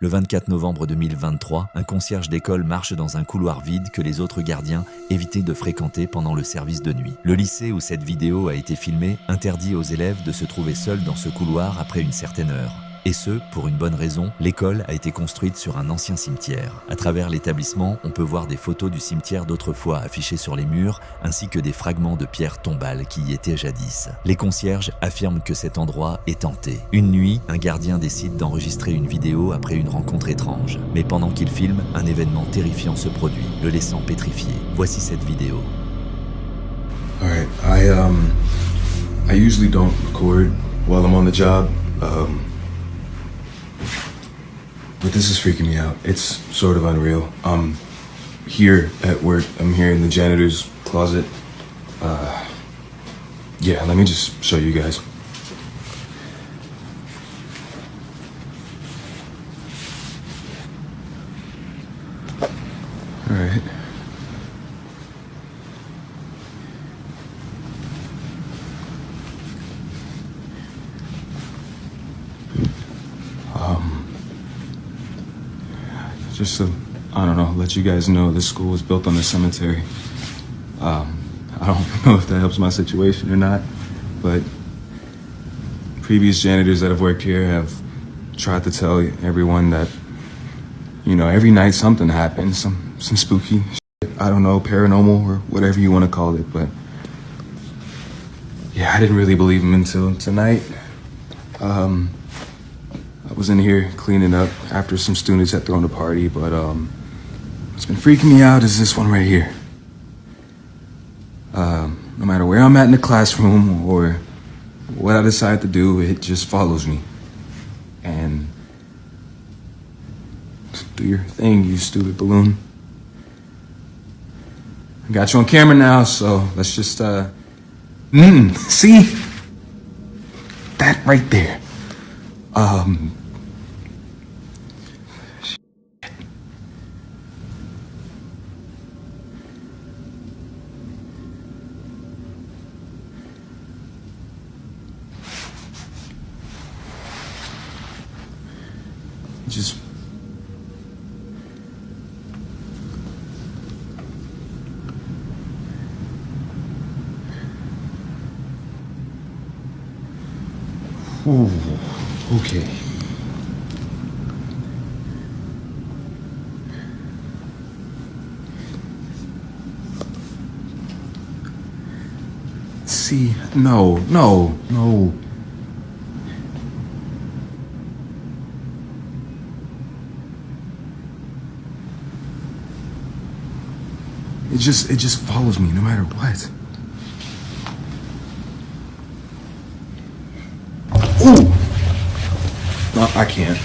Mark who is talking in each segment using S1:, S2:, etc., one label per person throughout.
S1: Le 24 novembre 2023, un concierge d'école marche dans un couloir vide que les autres gardiens évitaient de fréquenter pendant le service de nuit. Le lycée où cette vidéo a été filmée interdit aux élèves de se trouver seuls dans ce couloir après une certaine heure. Et ce, pour une bonne raison, l'école a été construite sur un ancien cimetière. À travers l'établissement, on peut voir des photos du cimetière d'autrefois affichées sur les murs, ainsi que des fragments de pierres tombales qui y étaient jadis. Les concierges affirment que cet endroit est hanté. Une nuit, un gardien décide d'enregistrer une vidéo après une rencontre étrange. Mais pendant qu'il filme, un événement terrifiant se produit, le laissant pétrifié. Voici cette vidéo.
S2: Alright, I usually don't record while I'm on the job. But this is freaking me out. It's sort of unreal. I'm here at work. I'm here in the janitor's closet. Yeah, let me just show you guys. All right. Just to, I don't know, let you guys know this school was built on a cemetery. I don't know if that helps my situation or not, but previous janitors that have worked here have tried to tell everyone that, you know, every night something happens, some spooky shit, I don't know, paranormal or whatever you want to call it, but yeah, I didn't really believe them until tonight. I was in here cleaning up after some students had thrown a party, but what's been freaking me out is this one right here. No matter where I'm at in the classroom or what I decide to do, it just follows me. And do your thing, you stupid balloon. I got you on camera now, so let's just see? That right there. Just ooh, okay. See, no. It just follows me no matter what. Ooh! No, I can't.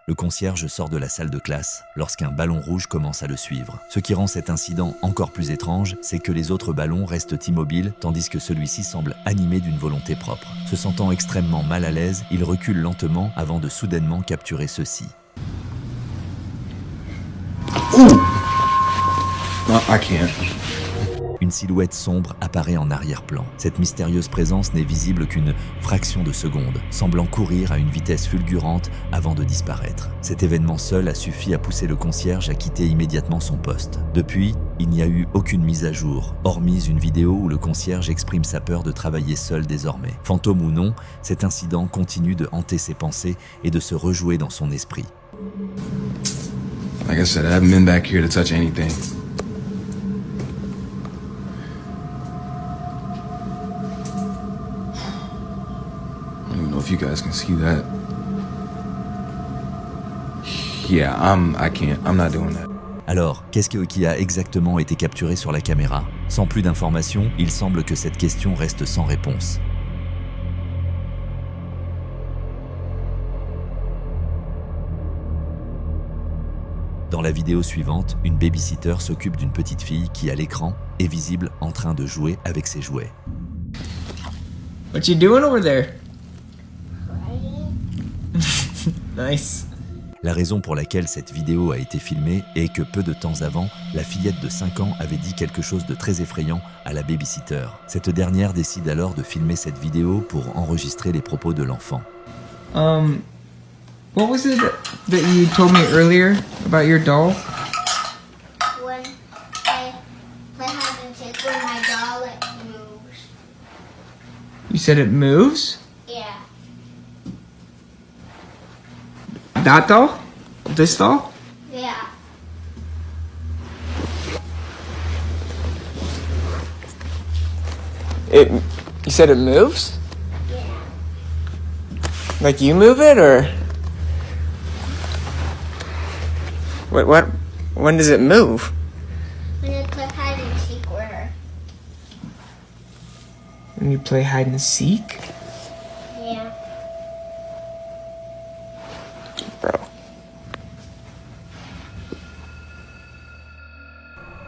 S1: Le concierge sort de la salle de classe lorsqu'un ballon rouge commence à le suivre. Ce qui rend cet incident encore plus étrange, c'est que les autres ballons restent immobiles tandis que celui-ci semble animé d'une volonté propre. Se sentant extrêmement mal à l'aise, il recule lentement avant de soudainement capturer ceux-ci.
S2: Ooh! No, I can't.
S1: Une silhouette sombre apparaît en arrière-plan. Cette mystérieuse présence n'est visible qu'une fraction de seconde, semblant courir à une vitesse fulgurante avant de disparaître. Cet événement seul a suffi à pousser le concierge à quitter immédiatement son poste. Depuis, il n'y a eu aucune mise à jour, hormis une vidéo où le concierge exprime sa peur de travailler seul désormais. Fantôme ou non, cet incident continue de hanter ses pensées et de se rejouer dans son esprit.
S2: Like I said, I haven't been back here to touch anything. I don't even know if you guys can see that. Yeah, I can't. I'm not doing that.
S1: Alors, qu'est-ce qui a exactement été capturé sur la caméra? Sans plus d'informations, il semble que cette question reste sans réponse. Dans la vidéo suivante, une babysitter s'occupe d'une petite fille qui, à l'écran, est visible en train de jouer avec ses jouets.
S3: What you doing over there? Nice.
S1: La raison pour laquelle cette vidéo a été filmée est que peu de temps avant, la fillette de 5 ans avait dit quelque chose de très effrayant à la babysitter. Cette dernière décide alors de filmer cette vidéo pour enregistrer les propos de l'enfant.
S3: What was it that you told me earlier about your doll?
S4: When I play hide and seek with my doll, it moves.
S3: You said it moves?
S4: Yeah.
S3: That doll? This doll?
S4: Yeah.
S3: You said it moves?
S4: Yeah.
S3: Like you move it, or what? When does it move?
S4: When I play hide and seek with her.
S3: When you play hide and seek?
S4: Yeah.
S3: Bro.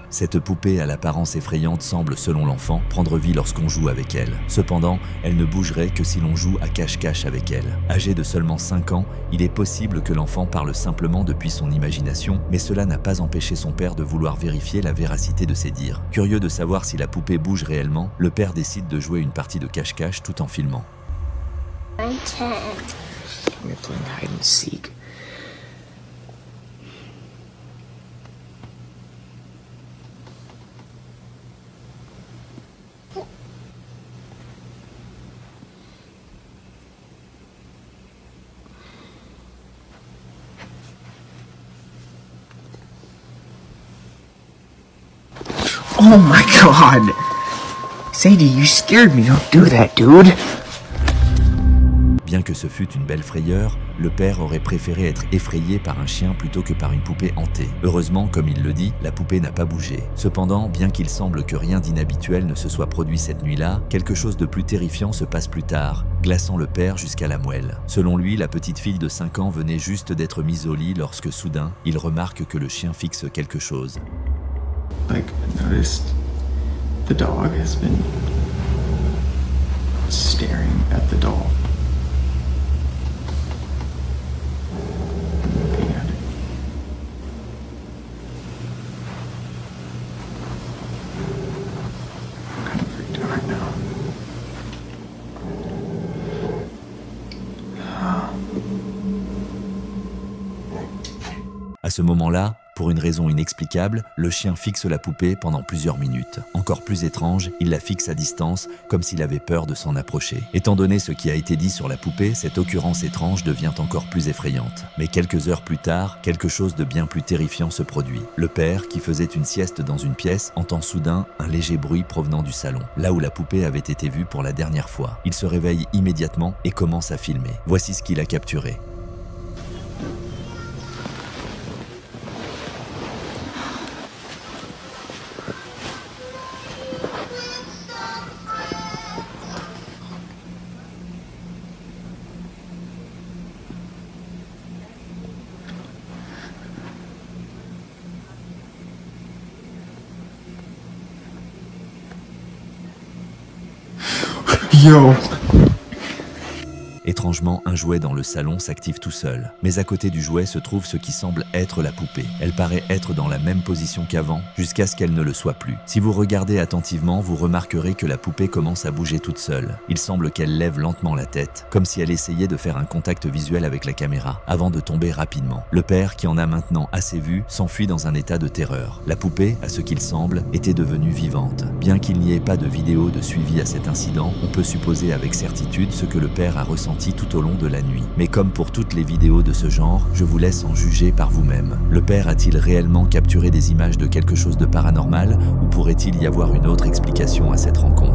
S1: Cette poupée à l'apparence effrayante semble, selon l'enfant, prendre vie lorsqu'on joue avec elle. Cependant, elle ne bougerait que si l'on joue à cache-cache avec elle. Âgé de seulement 5 ans, il est possible que l'enfant parle simplement depuis son imagination, mais cela n'a pas empêché son père de vouloir vérifier la véracité de ses dires. Curieux de savoir si la poupée bouge réellement, le père décide de jouer une partie de cache-cache tout en filmant.
S4: I'm 10.
S3: We're playing hide and seek. Oh my god! Sadie, you scared me. Don't do that, dude.
S1: Bien que ce fût une belle frayeur, le père aurait préféré être effrayé par un chien plutôt que par une poupée hantée. Heureusement, comme il le dit, la poupée n'a pas bougé. Cependant, bien qu'il semble que rien d'inhabituel ne se soit produit cette nuit-là, quelque chose de plus terrifiant se passe plus tard, glaçant le père jusqu'à la moelle. Selon lui, la petite fille de 5 ans venait juste d'être mise au lit lorsque soudain, il remarque que le chien fixe quelque chose.
S2: Like, I noticed the dog has been staring at the doll. Looking at it. I'm kind of freaked out right now.
S1: À ce moment-là, pour une raison inexplicable, le chien fixe la poupée pendant plusieurs minutes. Encore plus étrange, il la fixe à distance, comme s'il avait peur de s'en approcher. Étant donné ce qui a été dit sur la poupée, cette occurrence étrange devient encore plus effrayante. Mais quelques heures plus tard, quelque chose de bien plus terrifiant se produit. Le père, qui faisait une sieste dans une pièce, entend soudain un léger bruit provenant du salon, là où la poupée avait été vue pour la dernière fois. Il se réveille immédiatement et commence à filmer. Voici ce qu'il a capturé.
S2: Yo!
S1: Étrangement, un jouet dans le salon s'active tout seul. Mais à côté du jouet se trouve ce qui semble être la poupée. Elle paraît être dans la même position qu'avant, jusqu'à ce qu'elle ne le soit plus. Si vous regardez attentivement, vous remarquerez que la poupée commence à bouger toute seule. Il semble qu'elle lève lentement la tête, comme si elle essayait de faire un contact visuel avec la caméra, avant de tomber rapidement. Le père, qui en a maintenant assez vu, s'enfuit dans un état de terreur. La poupée, à ce qu'il semble, était devenue vivante. Bien qu'il n'y ait pas de vidéo de suivi à cet incident, on peut supposer avec certitude ce que le père a ressenti tout au long de la nuit. Mais comme pour toutes les vidéos de ce genre, je vous laisse en juger par vous-même. Le père a-t-il réellement capturé des images de quelque chose de paranormal, ou pourrait-il y avoir une autre explication à cette rencontre ?